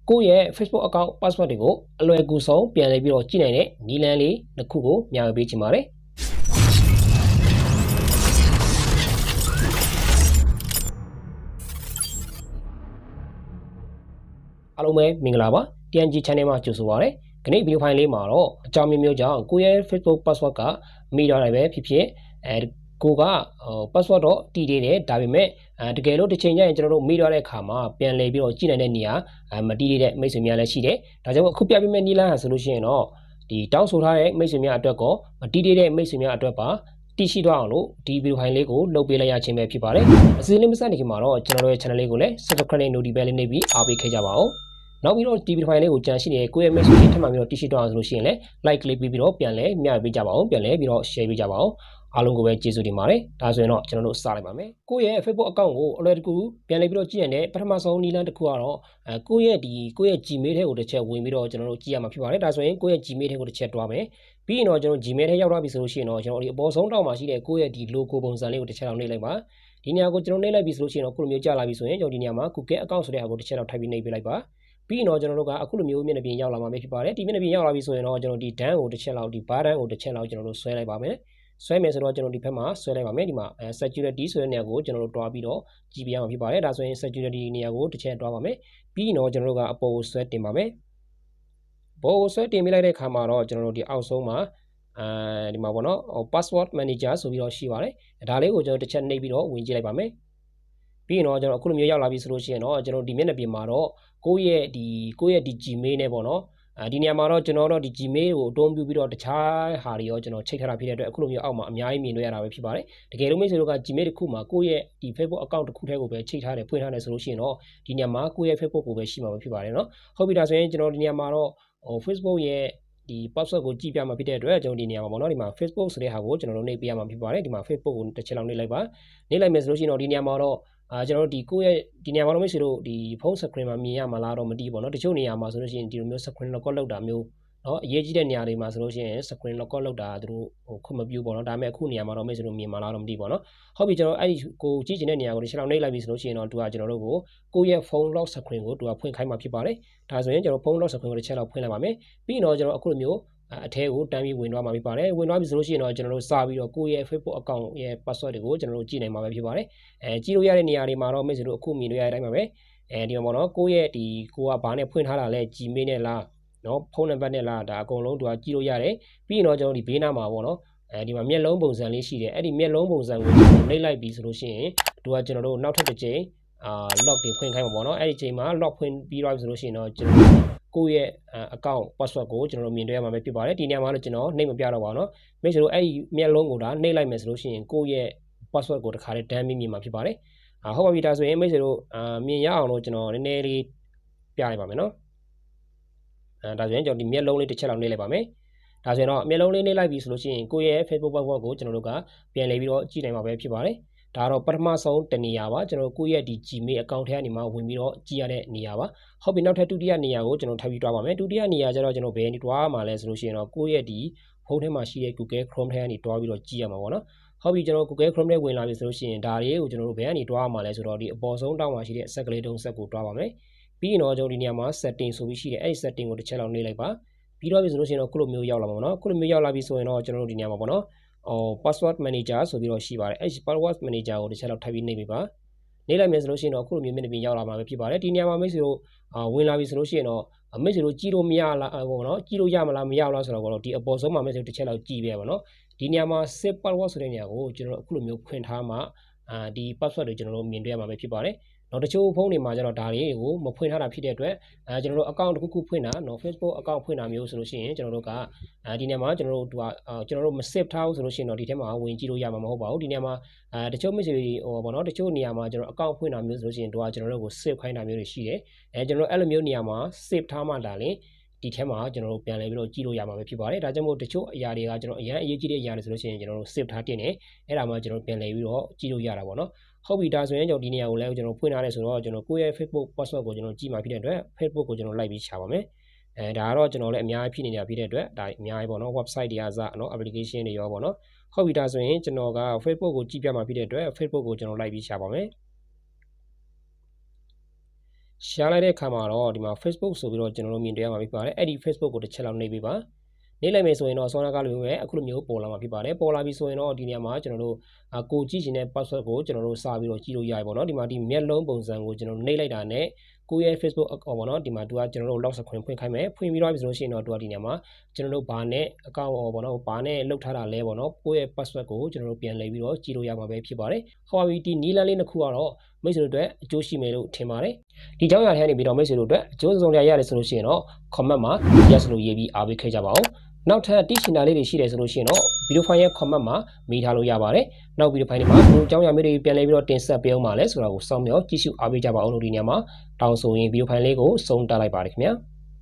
ကိုယ့်ရဲ့ Facebook account password တွေကိုအလွယ်ကူဆုံးပြန်လည်ပြီးတော့ကြည့်နိုင်တဲ့နည်းလမ်းလေးတစ်ခုကိုမျှဝေပေးချင်ပါတယ်အားလုံးပဲမင်္ဂလာပါ TNG channel မှာကြိုဆိုပါရစေဒီနေ့ဗီဒီယိုဖိုင်လေးမှာတော့အကြောင်းမျိုးကြောင့်ကိုယ့်ရဲ့ Facebook password ကမိတော့လည်းပဲဖြစ်ဖြစ်ကိုကpassword တော့တည်သေးတယ်ဒါပေမဲ့တကယ်လို့တစ်ချိန်ကျရင်ကျွန်တော်တို့မိတော့တဲ့အခါမှာပြန်လည်ပြီးတော့ကြည့်နိုင်တဲ့နေရာမတည်သေးတဲ့မိတ်ဆွေများလည်းရှိတယ်ဒါကြောင့်အခုပြပေးမယ့်နည်းလမ်းဟာဆိုလို့ရှိရင်တော့ဒီတောင်းဆိုထားတဲ့မိတ်ဆွေများအတွက်ကောမတည်သေးတဲ့မိတ်ဆွေများအတွက်ပါတည်ရှိသွားအောင်လို့ဒီဗီဒီယိုဖိုင်လေးကိုလုပ်ပေးလိုက်ရခြင်းပဲဖြစ်ပါတယ်အစီအစဉ်လေးမစတင်ခင်မှာတော့ကျွန်တော်တို့ရဲ့ channel လေးကိုလည်း subscribe နဲ့ notification လေးနှိပ်ပြီးအားပေးခဲ့ကြပါဦးနောက်ပြီးတော့ဒီဗီဒီယိုဖိုင်လေးကိုကြံရှိနေတဲ့ကိုယ့်ရဲ့ message လေးထပ်မံပြီးတော့တည်ရှိတော့အောင်ဆိုလို့ရှိရင်လည်း like လေးပြီးတော့ပြန်လဲမျှပေးကြပါဦးပြန်လဲပြီးတော့ share ပေးကြပါဦးအားလုံးကိုပဲကျေးဇူးတင်ပါတယ်ဒါဆိုရင်တော့ကျွန်တော်တို့စလိုက်ပါမယ်ကိုယ့်ရဲ့ Facebook account ကိုအလွယ်တကူပြန်လဲပြီးတော့ကြည့်ရတဲ့ပထမဆုံးနည်းလမ်းတစ်ခုကတော့ကိုယ့်ရဲ့ Gmail ထဲကိုတစ်ချက်ဝင်ပြီးတော့ကျွန်တော်တို့ကြည့်ရမှာဖြစ်ပါတယ်ဒါဆိုရင်ကိုယ့်ရဲ့ Gmail ထဲကိုတစ်ချက်တွားမယ်ပြီးရင်တော့ကျွန်တော် Gmail ထဲရောက်သွားပြီဆိုလို့ရှိရင်တော့ကျွန်တော်ဒီအပေါ်ဆုံးတောက်မှာရှိတဲ့ကိုယ့်ရဲ့ဒီ logo ပုံစံလေးကိုတစ်ချက်လောက်နှိပ်လိုက်ပါဒီနေရာကိုကျွန်တော်နှိပ်လိုက်ပြီဆိုလို့ရှိရင်တော့ခုလိုမျိုးကြာလာပြီဆိုရင်ကျွန်တော်ဒီနေရာမှာ Google account ဆိုတဲ့ဟာကိုတစ်ချက်လောက်ထပ်ပြီးနှိပ်ပေးလိုက်ပါပြီးရင်တော့ကျွန်တော်တို့ကအခုလိုမျိုးမျက်နှာပြင်ရောက်လာမှာဖြစ်ပါတယ်ဒီမျက်နှာပြင်ရောက်လာပြီဆိုရင်တော့ကျွန်တော်ဒီ done ကိုတစ်ချက်လောက်ဒီ bar done ကိုတစ်ချက်လောက်ကျွန်တော်တို့ဆွဲလိုက်ပါမယ်ဆွဲမယ်ဆိုတော့ကျွန်တော်ဒီဘက်မှာဆွဲလိုက်ပါမယ်ဒီမှာ security ဆိုတဲ့နေရာကိုကျွန်တော်တို့တွားပြီးတော့ကြည့်ပြရမှာဖြစ်ပါတယ်ဒါဆိုရင် security နေရာကိုတစ်ချက်တွားပါမယ်ပြီးရင်တော့ကျွန်တော်တို့ကအပေါ်ကိုဆွဲတင်ပါမယ်ဘောကိုဆွဲတင်ပေးလိုက်တဲ့အခါမှာတော့ကျွန်တော်တို့ဒီအောက်ဆုံးမှာဒီမှာပေါ့နော် password manager ဆိုပြီးတော့ရှိပါတယ်ဒါလေးကိုကျွန်တော်တစ်ချက်နှိပ်ပြီးတော့ဝင်ကြည့်လိုက်ပါမယ်ပြီးရင်တော့ကျွန်တော်အခုလိုမျိုးရောက်လာပြီဆိုလို့ရှိရင်တော့ကျွန်တော်ဒီမျက်နှာပြင်မှာတော့ကိုယ့်ရဲ့ဒီ Gmail နဲ့ပေါ့နော်ဒီနေရာမှာတော့ကျွန်တော်တို့ဒီ Gmail ကိုအသုံးပြုပြီးတော့တခြားဟာတွေရောကျွန်တော်ချိန်ထားတာဖြစ်တဲ့အတွက်အခုလိုမျိုးအောက်မှာအများကြီးမြင်တွေ့ရတာပဲဖြစ်ပါတယ်တကယ်လို့မိတ်ဆွေတို့က Gmail တစ်ခုမှာကိုယ့်ရဲ့ဒီ Facebook account တစ်ခုတည်းကိုပဲချိန်ထားတယ်ဖွင့်ထားတယ်ဆိုလို့ရှိရင်တော့ဒီနေရာမှာကိုယ့်ရဲ့ Facebook ကိုပဲရှိမှာပဲဖြစ်ပါတယ်เนาะဟုတ်ပြီဒါဆိုရင်ကျွန်တော်ဒီနေရာမှာတော့Facebook ရဲ့ဒီ password ကိုကြည့်ပြမှာဖြစ်တဲ့အတွက်ကျွန်တော်ဒီနေရာမှာပေါ့နော်ဒီမှာ Facebook ဆိုတဲ့ဟာကိုကျွန်တော်တို့နှိပ်ပေးရမှာဖြစ်ပါတယ်ဒီမှာ Facebook ကိုတစ်ချက်လောက်နှိပ်လိုက်ပါနှိပ်လိုက်မယ်ဆိုလို့ရှိရင်တော့ဒီနေရာမှာတော့ကျွန်တော်တို့ဒီကိုယ့်ရဲ့ဒီနေရာမှာတော့မိတ်ဆွေတို့ဒီဖုန်း screen မှာမြင်ရမှာလားတော့မသိဘူးပေါ့နော်တချို့နေရာမှာဆိုလို့ရှိရင်ဒီလိုမျိုး screen record လောက်တာမျိုးเนาะအရေးကြီးတဲ့နေရာတွေမှာဆိုလို့ရှိရင် screen record လောက်တာသူတို့ခွင့်မပြုပေါ့နော်ဒါပေမဲ့အခုနေရာမှာတော့မိတ်ဆွေတို့မြင်မှာလားတော့မသိဘူးပေါ့နော်ဟုတ်ပြီကျွန်တော်အဲ့ဒီကိုကြည့်ချင်တဲ့နေရာကိုတစ်ချက်လောက်နှိပ်လိုက်ပြီဆိုလို့ရှိရင်တော့သူကကျွန်တော်တို့ကိုယ့်ရဲ့ဖုန်း lock screen ကိုသူကဖွင့်ခိုင်းမှာဖြစ်ပါတယ်ဒါဆိုရင်ကျွန်တော်ဖုန်း lock screen ကိုတစ်ချက်လောက်ဖွင့်လိုက်ပါမယ်ပြီးရင်တော့ကျွန်တော်အခုလိုမျိုးအထဲကိုတန်းပြီးဝင်သွားမှာဖြစ်ပါတယ်ဝင်သွားပြီဆိုလို့ရှိရင်တော့ကျွန်တော်တို့စပြီးတော့ကိုယ့်ရဲ့ Facebook account ရဲ့ password တွေကိုကျွန်တော်တို့ကြည့်နိုင်မှာပဲဖြစ်ပါတယ်ကြည့်လို့ရတဲ့နေရာတွေမှာတော့မိတ်ဆွေတို့အခုမြင်လို့ရတဲ့အတိုင်းပါပဲဒီမှာပေါ့နော်ကိုယ့်ရဲ့ဒီကိုကဘာနဲ့ဖွင့်ထားတာလဲ Gmail နဲ့လားနော်ဖုန်းနံပါတ်နဲ့လားဒါအကုန်လုံးသူကကြည့်လို့ရတယ်ပြီးရင်တော့ကျွန်တော်ဒီဘေးနားမှာပေါ့နော်ဒီမှာမျက်လုံးပုံစံလေးရှိတယ်အဲ့ဒီမျက်လုံးပုံစံကိုနှိပ်လိုက်ပြီဆိုလို့ရှိရင်သူကကျွန်တော်တို့နောက်ထပ်တစ်ချိန်lock တွေဖွင့်ခိုင်းမှာပေါ့နော်အဲ့ဒီချိန်မှာ lock ဖွင့်ပြီးတော့ဆိုလို့ရှိရင်တော့ကျွန်တော်ကိုယ့်ရဲ့ account password ကိုကျွန်တော်တို့မြင်တွေ့ရမှာပဲဖြစ်ပါတယ်ဒီနေရာမှာတော့ကျွန်တော်နှိပ်မပြတော့ပါဘူးเนาะမိတ်ဆွေတို့အဲ့ဒီမျက်လုံးကိုဒါနှိပ်လိုက်မယ်ဆိုလို့ရှိရင်ကိုယ့်ရဲ့ password ကိုတစ်ခါတည်းတန်းပြီးမြင်မှာဖြစ်ပါတယ်ဟုတ်ပါပြီဒါဆိုရင်မိတ်ဆွေတို့မြင်ရအောင်လို့ကျွန်တော်နည်းနည်းလေးပြလိုက်ပါမယ်เนาะဒါဆိုရင်ကျွန်တော်ဒီမျက်လုံးလေးတစ်ချက်လောက်နှိပ်လိုက်ပါမယ်ဒါဆိုရင်တော့မျက်လုံးလေးနှိပ်လိုက်ပြီဆိုလို့ရှိရင်ကိုယ့်ရဲ့ Facebook password ကိုကျွန်တော်တို့ကပြန်လည်ပြီးတော့ကြည့်နိုင်မှာပဲဖြစ်ပါတယ်ဒါတော့ပထမဆုံးတနေရာပါကျွန်တော်ကိုယ့်ရဲ့ဒီ Gmail account ထဲကနေမှဝင်ပြီးတော့ကြည့်ရတဲ့နေရာပါဟုတ်ပြီနောက်ထပ်ဒုတိယနေရာကိုကျွန်တော်ထပ်ပြီးတွားပါမယ်ဒုတိယနေရာကျတော့ကျွန်တော်ဘယ်နေတွားမှာလဲဆိုလို့ရှိရင်တော့ကိုယ့်ရဲ့ဒီဖုန်းထဲမှာရှိတဲ့ Google Chrome ထဲကနေတွားပြီးတော့ကြည့်ရမှာပေါ့နော်ဟုတ်ပြီကျွန်တော် Google Chrome ထဲဝင်လာပြီဆိုလို့ရှိရင်ဒါတွေကိုကျွန်တော်တို့ဘယ်ကနေတွားမှာလဲဆိုတော့ဒီအပေါ်ဆုံးတောင်းမှာရှိတဲ့ဆက်ကလေးတုံးဆက်ကိုတွားပါမယ်ပြီးရင်တော့ကျွန်တော်ဒီနေရာမှာ setting ဆိုပြီးရှိတယ်အဲ့ဒီ setting ကိုတစ်ချက်လောက်နှိပ်လိုက်ပါပြီးတော့ပြီဆိုလို့ရှိရင်တော့ခုလိုမျိုးရောက်လာမှာပေါ့နော်ခုလိုမျိုးရောက်လာပြီဆိုရင်တော့ကျွန်တော်တို့ဒီနေရာမှာပေါ့နော်password manager ဆိုပြီးတော့ရှိပါတယ်အဲ့ဒီ password manager ကိုတစ်ချက်လောက်ထပ်ပြီးနှိပ်ပေးပါနှိပ်လိုက်မယ်ဆိုလို့ရှိရင်တော့အခုလိုမျိုးမျက်နှာပြင်ရောက်လာမှာပဲဖြစ်ပါတယ်ဒီနေရာမှာမိတ်ဆွေတို့ဝင်လာပြီဆိုလို့ရှိရင်တော့မိတ်ဆွေတို့ကြည့်လို့မရလားပေါ့နော်ကြည့်လို့ရမလားမရဘူးလားဆိုတော့ဒီအပေါ်ဆုံးမှာမိတ်ဆွေတို့တစ်ချက်လောက်ကြည့်ပေးရပါတော့ဒီနေရာမှာ save password ဆိုတဲ့နေရာကိုကျွန်တော်တို့အခုလိုမျိုးခွင့်ထားမှဒီ password တွေကျွန်တော်တို့မြင်တွေ့ရမှာပဲဖြစ်ပါတယ်နောက်တချို့ဖုန်းတွေမှာကျတော့ဒါတွေကိုမဖွင့်ထားတာဖြစ်တဲ့အတွက်ကျွန်တော်တို့ account တစ်ခုခုဖွင့်တာနော် Facebook account ဖွင့်တာမျိုးဆိုလို့ရှိရင်ကျွန်တော်တို့ကဒီနေရာမှာကျွန်တော်တို့မ save ထားဘူးဆိုလို့ရှိရင်တော့ဒီထဲမှာဝင်ကြည့်လို့ရမှာမဟုတ်ပါဘူးဒီနေရာမှာတချို့ message တွေပေါ့နော်တချို့နေရာမှာကျွန်တော် account ဖွင့်တာမျိုးဆိုလို့ရှိရင်တို့ကကျွန်တော်တို့ကို save ခိုင်းတာမျိုးတွေရှိတယ်ကျွန်တော်အဲ့လိုမျိုးနေရာမှာ save ထားမှဒါလည်းဒီထဲမှာကျွန်တော်တို့ပြန်လည်ပြီးတော့ကြည့်လို့ရမှာပဲဖြစ်ပါတယ်ဒါကြောင့်မို့တချို့အရာတွေကကျွန်တော်အရင်အရေးကြီးတဲ့အရာတွေဆိုလို့ရှိရင်ကျွန်တော်တို့ save ထားတင်တယ်အဲ့ဒါမှကျွန်တော်ပြန်လည်ပြီးတော့ကြည့်လို့ရတာပေါ့နော်ဟုတ်ပြီဒါဆိုရင်ကျွန်တော်ဒီနေရာကိုလည်းကျွန်တော်ဖွင့်ထားတယ်ဆိုတော့ကျွန်တော်ကိုယ့်ရဲ့ Facebook password ကိုကျွန်တော်ကြည့်မှဖြစ်တဲ့အတွက် Facebook ကိုကျွန်တော်လိုက်ပြီးရှာပါမယ်ဒါကတော့ကျွန်တော်လည်းအများကြီးဖြစ်နေတာဖြစ်တဲ့အတွက်ဒါအများကြီးပေါ့နော် website တွေကစနော် application တွေရောပေါ့နော်ဟုတ်ပြီဒါဆိုရင်ကျွန်တော်က Facebook ကိုကြည့်ပြမှဖြစ်တဲ့အတွက် Facebook ကိုကျွန်တော်လိုက်ပြီးရှာပါမယ် share လိုက်တဲ့အခါမှာတော့ဒီမှာ Facebook ဆိုပြီးတော့ကျွန်တော်တို့မြင်တွေ့ရမှာဖြစ်ပါတယ်အဲ့ဒီ Facebook ကိုတစ်ချက်လောက်နှိပ်ပေးပါနေလိုက်မယ်ဆိုရင်တော့ဆောင်းနာကလိုပဲအခုလိုမျိုးပေါ်လာမှာဖြစ်ပါတယ်ပေါ်လာပြီဆိုရင်တော့ဒီနေရာမှာကျွန်တော်တို့ကိုကြည့်ချင်တဲ့ password ကိုကျွန်တော်တို့စာပြီးတော့ကြည့်လို့ရပြီပေါ့နော်ဒီမှာဒီမျက်လုံးပုံစံကိုကျွန်တော်တို့နှိပ်လိုက်တာနဲ့ကိုရဲ့ Facebook account ပေါ့နော်ဒီမှာသူကကျွန်တော်တို့ lock screen ဖွင့်ခိုင်းမယ်ဖွင့်ပြီးတော့ပြီဆိုလို့ရှိရင်တော့သူကဒီနေရာမှာကျွန်တော်တို့ဘာနဲ့ account ပေါ့နော်ဘာနဲ့လုတ်ထားတာလဲပေါ့နော်ကိုရဲ့ password ကိုကျွန်တော်တို့ပြန်လှည့်ပြီးတော့ကြည့်လို့ရမှာပဲဖြစ်ပါတယ်ဟောပြီဒီနီးလန်းလေးတစ်ခုကတော့မိတ်ဆွေတို့အတွက်အကျိုးရှိမယ်လို့ထင်ပါတယ်ဒီကြောင့်ရတဲ့နေပြီးတော့မိတ်ဆွေတို့အတွက်အကျိုးစုံရရတယ်ဆိုလို့ရှိရင်တော့ comment မှာ yes လို့ရေးပြီးအားပေးခဲ့ကြပါဦးနောက်ထပ်တိကျင်တာလေးတွေရှိတယ်ဆိုလို့ရှိရင်တော့ဗီဒီယိုဖိုင်ရဲ့ comment မှာမိထားလို့ရပါတယ်နောက်ဗီဒီယိုဖိုင်တွေမှာဒီအကြောင်းအရာမျိုးတွေပြန်လည်ပြီးတော့တင်ဆက်ပေးအောင်ပါလဲဆိုတာကိုစောင့်မျှော်ကြည့်ရှုအားပေးကြပါအောင်လို့ဒီနေရာမှာတောင်းဆိုရင်ဗီဒီယိုဖိုင်လေးကိုဆုံးတက်လိုက်ပါတယ်ခင်ဗျာ